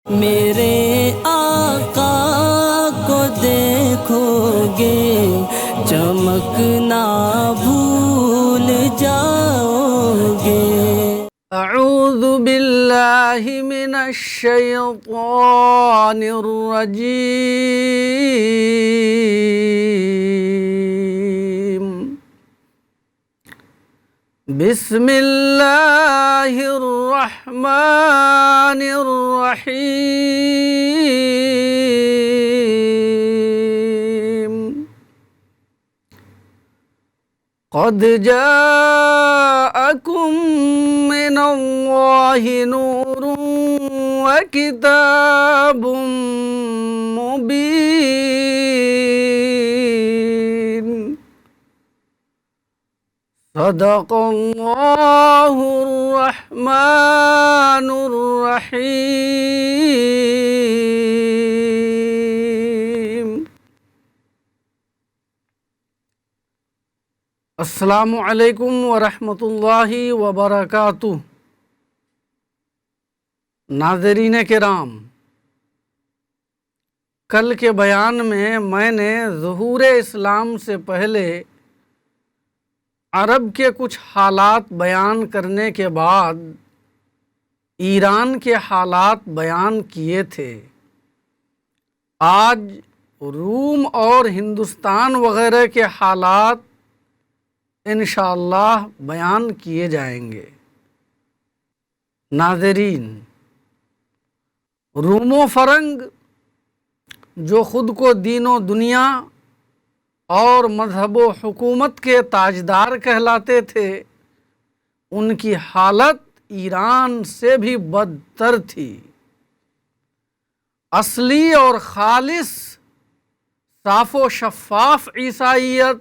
میرے آقا کو دیکھو گے چمکنا بھول جاؤ گے۔ اعوذ باللہ من الشیطان الرجیم، بسم اللہ الرحمن الرحیم۔ قد جاءکم من اللہ نور وکتاب مبین، صدق اللہ الرحمن الرحیم۔ السلام علیکم ورحمۃ اللہ وبرکاتہ۔ ناظرین کرام، کل کے بیان میں نے ظہور اسلام سے پہلے عرب کے کچھ حالات بیان کرنے کے بعد ایران کے حالات بیان کیے تھے۔ آج روم اور ہندوستان وغیرہ کے حالات انشاءاللہ بیان کیے جائیں گے۔ ناظرین، روم و فرنگ جو خود کو دین و دنیا اور مذہب و حکومت کے تاجدار کہلاتے تھے، ان کی حالت ایران سے بھی بدتر تھی۔ اصلی اور خالص صاف و شفاف عیسائیت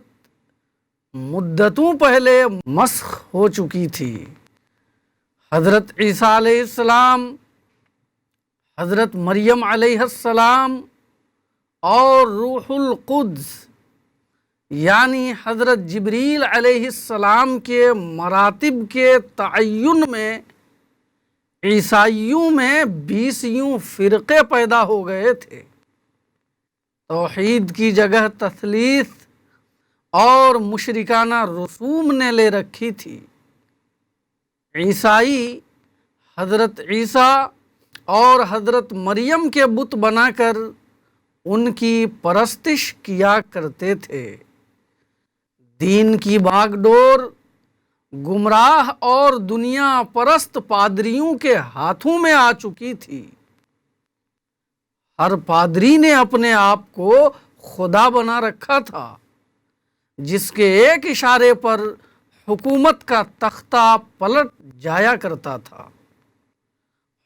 مدتوں پہلے مسخ ہو چکی تھی۔ حضرت عیسیٰ علیہ السلام، حضرت مریم علیہ السلام اور روح القدس یعنی حضرت جبریل علیہ السلام کے مراتب کے تعین میں عیسائیوں میں 20 فرقے پیدا ہو گئے تھے۔ توحید کی جگہ تثلیث اور مشرکانہ رسوم نے لے رکھی تھی۔ عیسائی حضرت عیسیٰ اور حضرت مریم کے بت بنا کر ان کی پرستش کیا کرتے تھے۔ دین کی باغ ڈور گمراہ اور دنیا پرست پادریوں کے ہاتھوں میں آ چکی تھی۔ ہر پادری نے اپنے آپ کو خدا بنا رکھا تھا، جس کے ایک اشارے پر حکومت کا تختہ پلٹ جایا کرتا تھا۔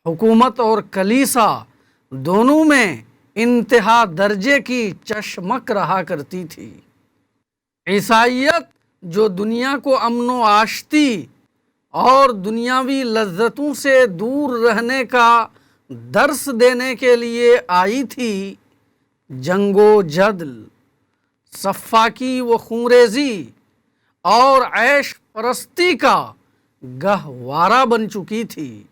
حکومت اور کلیسا دونوں میں انتہا درجے کی چشمک رہا کرتی تھی۔ عیسائیت جو دنیا کو امن و آشتی اور دنیاوی لذتوں سے دور رہنے کا درس دینے کے لیے آئی تھی، جنگ و جدل، سفاکی و خونریزی اور عیش پرستی کا گہوارہ بن چکی تھی۔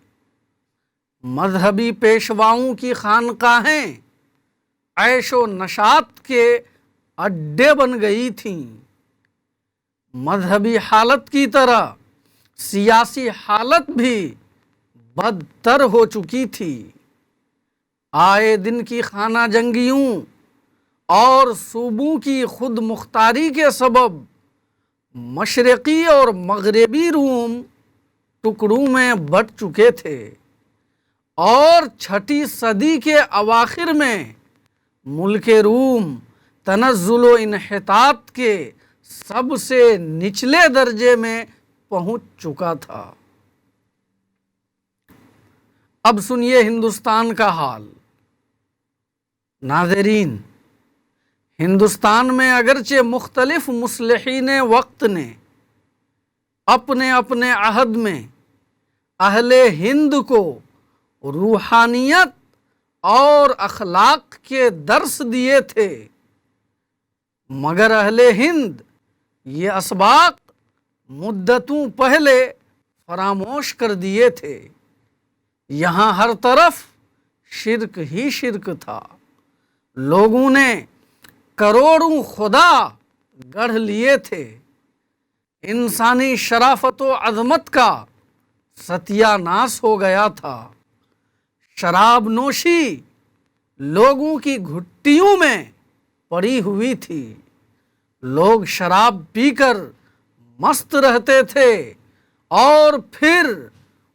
مذہبی پیشواؤں کی خانقاہیں عیش و نشاط کے اڈے بن گئی تھیں۔ مذہبی حالت کی طرح سیاسی حالت بھی بدتر ہو چکی تھی۔ آئے دن کی خانہ جنگیوں اور صوبوں کی خود مختاری کے سبب مشرقی اور مغربی روم ٹکڑوں میں بٹ چکے تھے، اور 6 صدی کے اواخر میں ملک روم تنزل و انحطاط کے سب سے نچلے درجے میں پہنچ چکا تھا۔ اب سنیے ہندوستان کا حال۔ ناظرین، ہندوستان میں اگرچہ مختلف مصلحین وقت نے اپنے اپنے عہد میں اہل ہند کو روحانیت اور اخلاق کے درس دیے تھے، مگر اہل ہند یہ اسباق مدتوں پہلے فراموش کر دیے تھے۔ یہاں ہر طرف شرک ہی شرک تھا۔ لوگوں نے کروڑوں خدا گڑھ لیے تھے، انسانی شرافت و عظمت کا ستیہ ناش ہو گیا تھا۔ شراب نوشی لوگوں کی گھٹیوں میں پڑی ہوئی تھی، لوگ شراب پی کر مست رہتے تھے اور پھر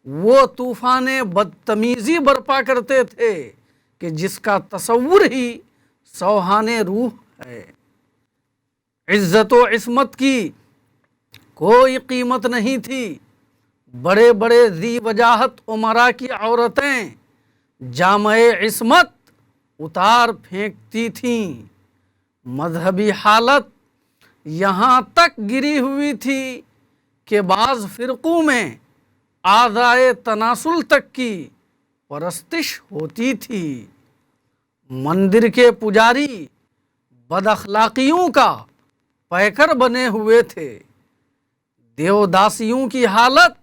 وہ طوفان بدتمیزی برپا کرتے تھے کہ جس کا تصور ہی سوہان روح ہے۔ عزت و عصمت کی کوئی قیمت نہیں تھی، بڑے بڑے ذی وجاہت امراء کی عورتیں جامع عصمت اتار پھینکتی تھیں۔ مذہبی حالت یہاں تک گری ہوئی تھی کہ بعض فرقوں میں اعضائے تناسل تک کی پرستش ہوتی تھی۔ مندر کے پجاری بد اخلاقیوں کا پیکر بنے ہوئے تھے۔ دیوداسیوں کی حالت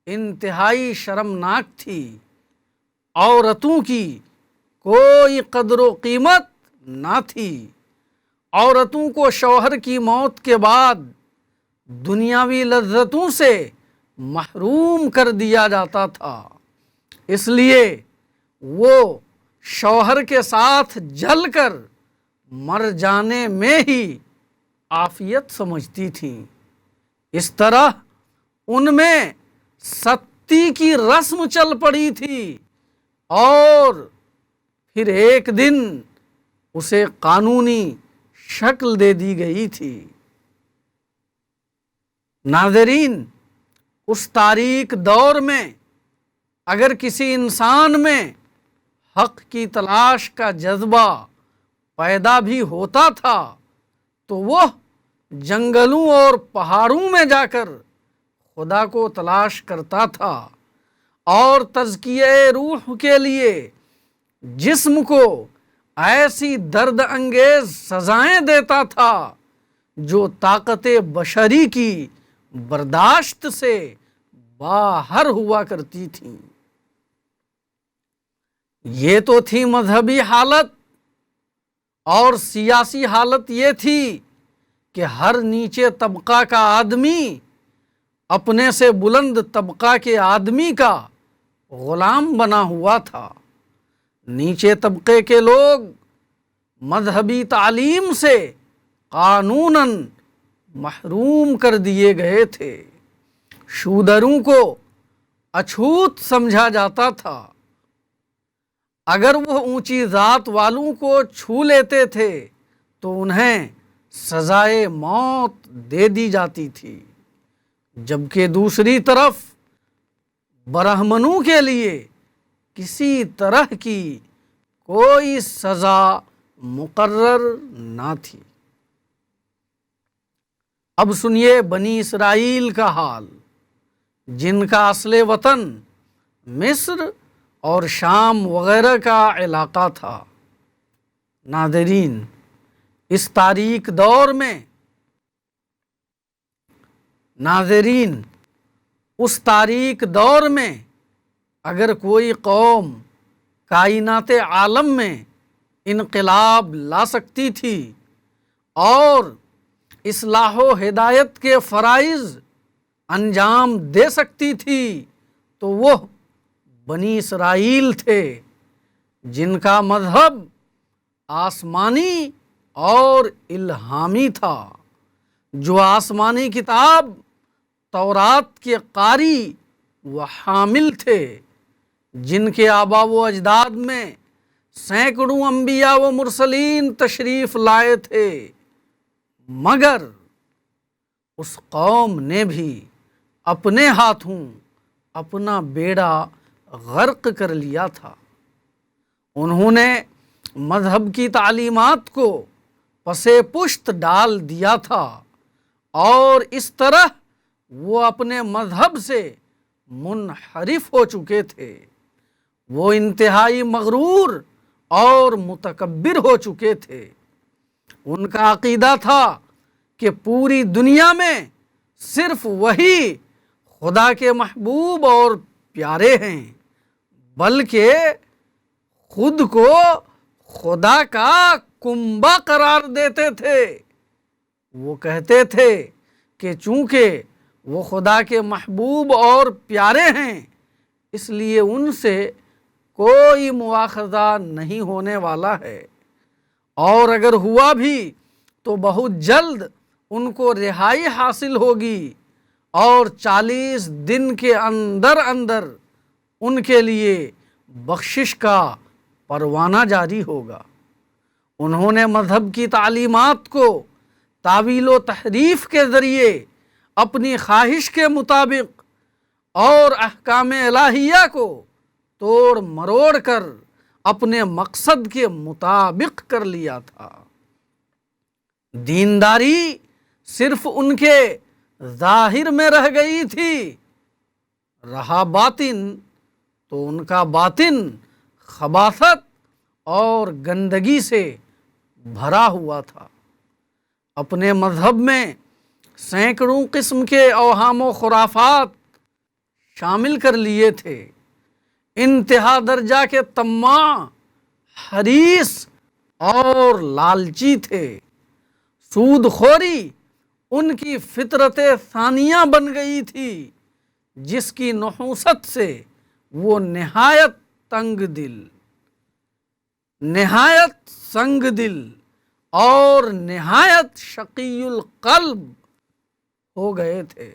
انتہائی شرمناک تھی۔ عورتوں کی کوئی قدر و قیمت نہ تھی۔ عورتوں کو شوہر کی موت کے بعد دنیاوی لذتوں سے محروم کر دیا جاتا تھا، اس لیے وہ شوہر کے ساتھ جل کر مر جانے میں ہی عافیت سمجھتی تھیں۔ اس طرح ان میں ستی کی رسم چل پڑی تھی اور پھر ایک دن اسے قانونی شکل دے دی گئی تھی۔ ناظرین، اس تاریک دور میں اگر کسی انسان میں حق کی تلاش کا جذبہ پیدا بھی ہوتا تھا تو وہ جنگلوں اور پہاڑوں میں جا کر خدا کو تلاش کرتا تھا اور تزکیہ روح کے لیے جسم کو ایسی درد انگیز سزائیں دیتا تھا جو طاقت بشری کی برداشت سے باہر ہوا کرتی تھیں۔ یہ تو تھی مذہبی حالت، اور سیاسی حالت یہ تھی کہ ہر نیچے طبقہ کا آدمی اپنے سے بلند طبقہ کے آدمی کا غلام بنا ہوا تھا۔ نیچے طبقے کے لوگ مذہبی تعلیم سے قانوناً محروم کر دیے گئے تھے۔ شودروں کو اچھوت سمجھا جاتا تھا۔ اگر وہ اونچی ذات والوں کو چھو لیتے تھے تو انہیں سزائے موت دے دی جاتی تھی، جبکہ دوسری طرف برہمنوں کے لیے کسی طرح کی کوئی سزا مقرر نہ تھی۔ اب سنیے بنی اسرائیل کا حال، جن کا اصل وطن مصر اور شام وغیرہ کا علاقہ تھا۔ ناظرین، اس تاریک دور میں اس تاریک دور میں اگر کوئی قوم کائنات عالم میں انقلاب لا سکتی تھی اور اصلاح و ہدایت کے فرائض انجام دے سکتی تھی تو وہ بنی اسرائیل تھے، جن کا مذہب آسمانی اور الہامی تھا، جو آسمانی کتاب تورات کے قاری و حامل تھے، جن کے آباء و اجداد میں سینکڑوں انبیاء و مرسلین تشریف لائے تھے، مگر اس قوم نے بھی اپنے ہاتھوں اپنا بیڑا غرق کر لیا تھا۔ انہوں نے مذہب کی تعلیمات کو پسے پشت ڈال دیا تھا اور اس طرح وہ اپنے مذہب سے منحرف ہو چکے تھے۔ وہ انتہائی مغرور اور متکبر ہو چکے تھے۔ ان کا عقیدہ تھا کہ پوری دنیا میں صرف وہی خدا کے محبوب اور پیارے ہیں، بلکہ خود کو خدا کا کنبہ قرار دیتے تھے۔ وہ کہتے تھے کہ چونکہ وہ خدا کے محبوب اور پیارے ہیں اس لیے ان سے کوئی مواخذہ نہیں ہونے والا ہے، اور اگر ہوا بھی تو بہت جلد ان کو رہائی حاصل ہوگی اور 40 دن کے اندر اندر ان کے لیے بخشش کا پروانہ جاری ہوگا۔ انہوں نے مذہب کی تعلیمات کو تعویل و تحریف کے ذریعے اپنی خواہش کے مطابق اور احکام الہیہ کو توڑ مروڑ کر اپنے مقصد کے مطابق کر لیا تھا۔ دینداری صرف ان کے ظاہر میں رہ گئی تھی، رہا باطن تو ان کا باطن خباثت اور گندگی سے بھرا ہوا تھا۔ اپنے مذہب میں سینکڑوں قسم کے اوہام و خرافات شامل کر لیے تھے۔ انتہا درجہ کے طماع، حریص اور لالچی تھے۔ سود خوری ان کی فطرت ثانیہ بن گئی تھی، جس کی نحوست سے وہ نہایت سنگ دل اور نہایت شقی القلب ہو گئے تھے۔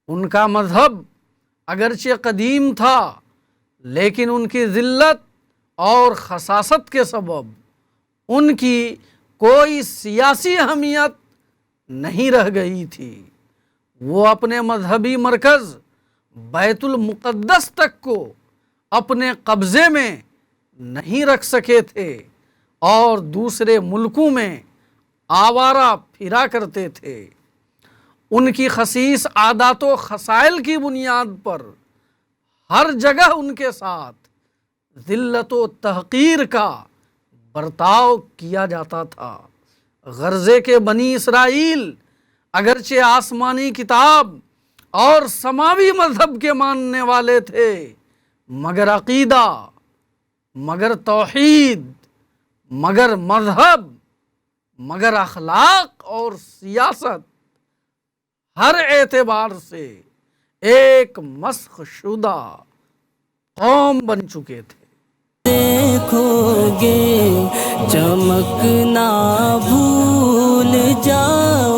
ان کا مذہب اگرچہ قدیم تھا لیکن ان کی ذلت اور خساست کے سبب ان کی کوئی سیاسی اہمیت نہیں رہ گئی تھی۔ وہ اپنے مذہبی مرکز بیت المقدس تک کو اپنے قبضے میں نہیں رکھ سکے تھے اور دوسرے ملکوں میں آوارہ پھرا کرتے تھے۔ ان کی خسیس عادات و خصائل کی بنیاد پر ہر جگہ ان کے ساتھ ذلت و تحقیر کا برتاؤ کیا جاتا تھا۔ غرضے کے بنی اسرائیل اگرچہ آسمانی کتاب اور سماوی مذہب کے ماننے والے تھے، مگر عقیدہ، مگر توحید، مگر مذہب، مگر اخلاق اور سیاست ہر اعتبار سے ایک مسخ شدہ قوم بن چکے تھے۔ دیکھو گے چمک نہ بھول جاؤ